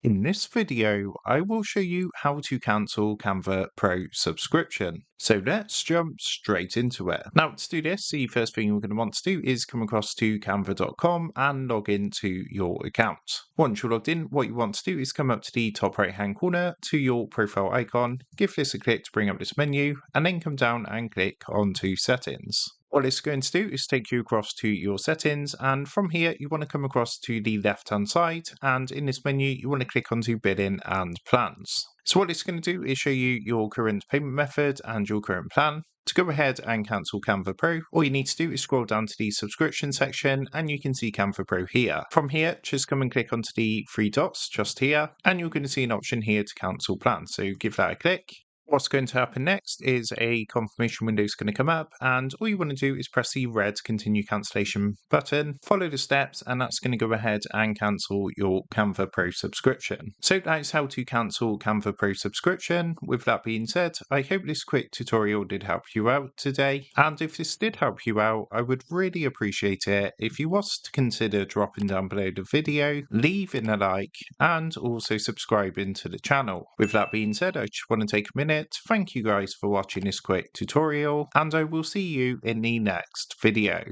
In this video, I will show you how to cancel Canva Pro subscription. So let's jump straight into it. Now, to do this, the first thing you're going to want to do is come across to canva.com and log into your account. Once you're logged in, what you want to do is come up to the top right hand corner to your profile icon, give this a click to bring up this menu, and then come down and click onto settings. What it's going to do is take you across to your settings, and from here you want to come across to the left hand side, and in this menu you want to click onto billing and plans. So what it's going to do is show you your current payment method and your current plan. To go ahead and cancel Canva Pro, all you need to do is scroll down to the subscription section and you can see Canva Pro here. From here, just come and click onto the three dots just here, and you're going to see an option here to cancel plan. So give that a click. What's going to happen next is a confirmation window is going to come up, and all you want to do is press the red continue cancellation button, follow the steps, and that's going to go ahead and cancel your Canva Pro subscription. So that is how to cancel Canva Pro subscription. With that being said, I hope this quick tutorial did help you out today, and if this did help you out, I would really appreciate it if you was to consider dropping down below the video, leaving a like, and also subscribing to the channel. With that being said, I just want to take a minute. Thank you guys for watching this quick tutorial, and I will see you in the next video.